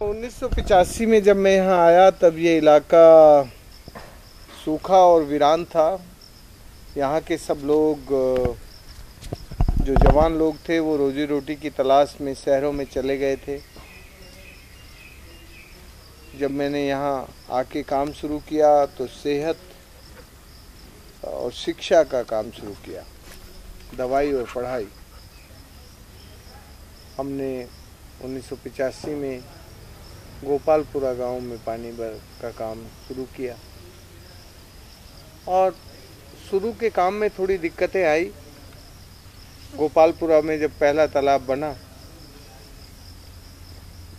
1985 में जब मैं यहाँ आया तब ये इलाका सूखा और वीरान था। यहाँ के सब लोग जो जवान लोग थे वो रोजी रोटी की तलाश में शहरों में चले गए थे। जब मैंने यहाँ आके काम शुरू किया तो सेहत और शिक्षा का काम शुरू किया, दवाई और पढ़ाई। हमने 1985 में गोपालपुरा गांव में पानी भर का काम शुरू किया और शुरू के काम में थोड़ी दिक्कतें आई। गोपालपुरा में जब पहला तालाब बना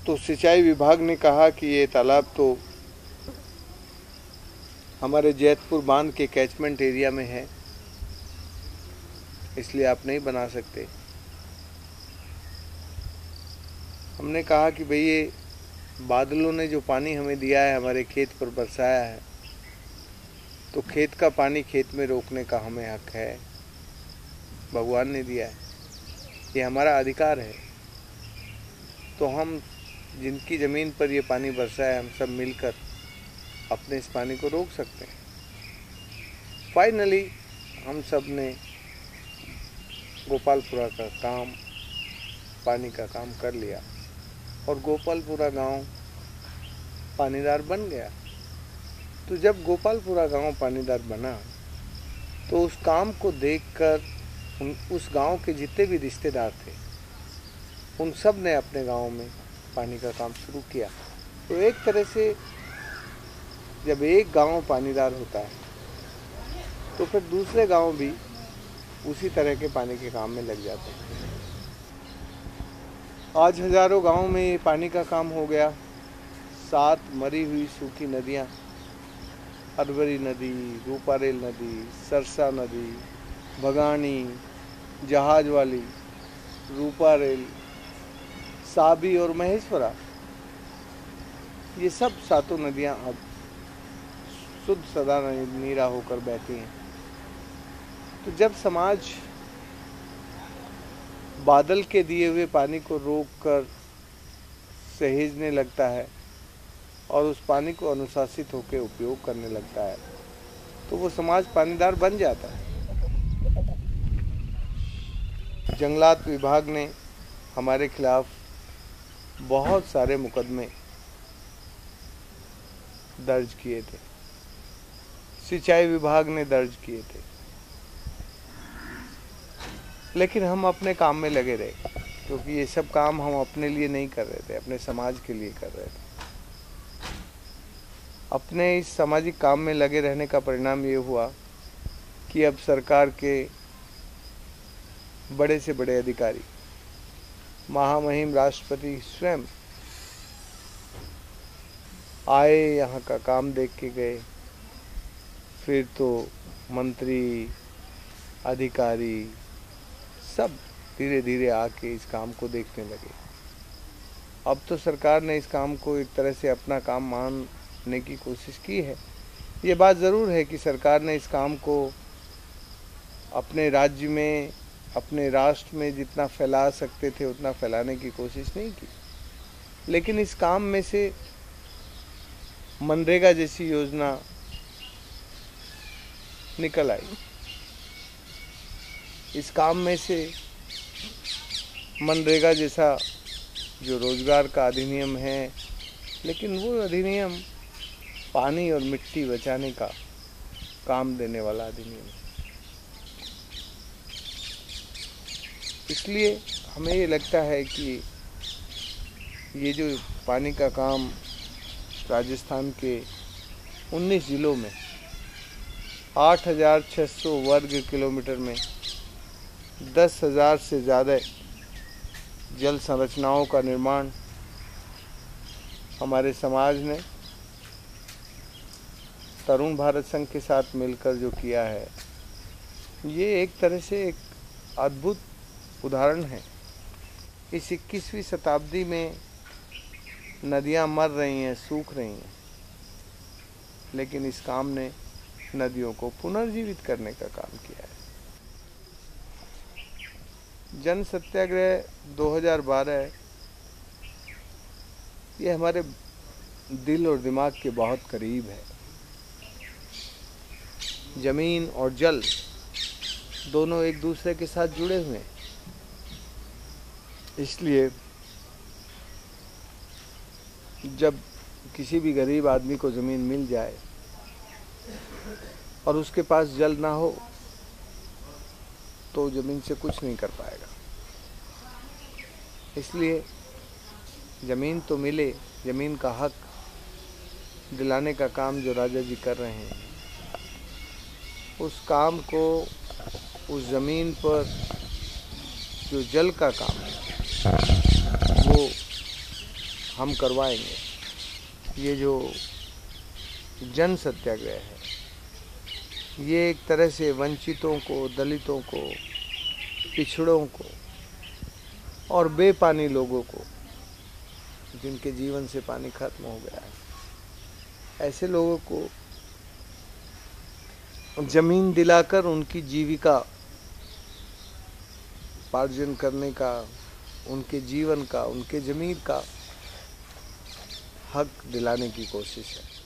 तो सिंचाई विभाग ने कहा कि ये तालाब तो हमारे जैतपुर बांध के कैचमेंट एरिया में है, इसलिए आप नहीं बना सकते। हमने कहा कि भाई ये बादलों ने जो पानी हमें दिया है, हमारे खेत पर बरसाया है, तो खेत का पानी खेत में रोकने का हमें हक है, भगवान ने दिया है, ये हमारा अधिकार है। तो हम जिनकी ज़मीन पर ये पानी बरसाया है, हम सब मिलकर अपने इस पानी को रोक सकते हैं। फाइनली हम सब ने गोपालपुरा का काम, पानी का काम कर लिया और गोपालपुरा गांव पानीदार बन गया। तो जब गोपालपुरा गांव पानीदार बना तो उस काम को देखकर उस गांव के जितने भी रिश्तेदार थे उन सब ने अपने गांव में पानी का काम शुरू किया। तो एक तरह से जब एक गांव पानीदार होता है तो फिर दूसरे गांव भी उसी तरह के पानी के काम में लग जाते हैं। आज हजारों गांव में ये पानी का काम हो गया। 7 मरी हुई सूखी नदियाँ, अरवरी नदी, रूपारेल नदी, सरसा नदी, भगानी, जहाज वाली, रूपारेल, साबी और महेश्वरा, ये सब 7 नदियाँ अब शुद्ध सदा नीरा होकर बहती हैं। तो जब समाज बादल के दिए हुए पानी को रोककर सहेजने लगता है और उस पानी को अनुशासित होकर उपयोग करने लगता है तो वो समाज पानीदार बन जाता है। जंगलात विभाग ने हमारे खिलाफ बहुत सारे मुकदमे दर्ज किए थे, सिंचाई विभाग ने दर्ज किए थे, लेकिन हम अपने काम में लगे रहे क्योंकि ये सब काम हम अपने लिए नहीं कर रहे थे, अपने समाज के लिए कर रहे थे। अपने इस सामाजिक काम में लगे रहने का परिणाम ये हुआ कि अब सरकार के बड़े से बड़े अधिकारी, महामहिम राष्ट्रपति स्वयं आए, यहाँ का काम देख के गए, फिर तो मंत्री, अधिकारी सब धीरे धीरे आके इस काम को देखने लगे। अब तो सरकार ने इस काम को एक तरह से अपना काम मानने की कोशिश की है। ये बात ज़रूर है कि सरकार ने इस काम को अपने राज्य में, अपने राष्ट्र में जितना फैला सकते थे उतना फैलाने की कोशिश नहीं की, लेकिन इस काम में से मनरेगा जैसी योजना निकल आई। इस काम में से मनरेगा जैसा जो रोजगार का अधिनियम है, लेकिन वो अधिनियम पानी और मिट्टी बचाने का काम देने वाला अधिनियम है। इसलिए हमें ये लगता है कि ये जो पानी का काम राजस्थान के 19 जिलों में 8,600 वर्ग किलोमीटर में 10,000 से ज़्यादा जल संरचनाओं का निर्माण हमारे समाज ने तरुण भारत संघ के साथ मिलकर जो किया है, ये एक तरह से एक अद्भुत उदाहरण है। इस 21वीं शताब्दी में नदियाँ मर रही हैं, सूख रही हैं, लेकिन इस काम ने नदियों को पुनर्जीवित करने का काम किया है। जन सत्याग्रह 2012 ये हमारे दिल और दिमाग के बहुत करीब है। ज़मीन और जल दोनों एक दूसरे के साथ जुड़े हुए हैं। इसलिए जब किसी भी गरीब आदमी को ज़मीन मिल जाए और उसके पास जल ना हो तो ज़मीन से कुछ नहीं कर पाएगा। इसलिए ज़मीन तो मिले, ज़मीन का हक दिलाने का काम जो राजा जी कर रहे हैं, उस काम को, उस ज़मीन पर जो जल का काम है वो हम करवाएंगे। ये जो जन सत्याग्रह है, ये एक तरह से वंचितों को, दलितों को, पिछड़ों को और बेपानी लोगों को, जिनके जीवन से पानी खत्म हो गया है, ऐसे लोगों को ज़मीन दिलाकर उनकी जीविका पार्जन करने का, उनके जीवन का, उनके ज़मीन का हक दिलाने की कोशिश है।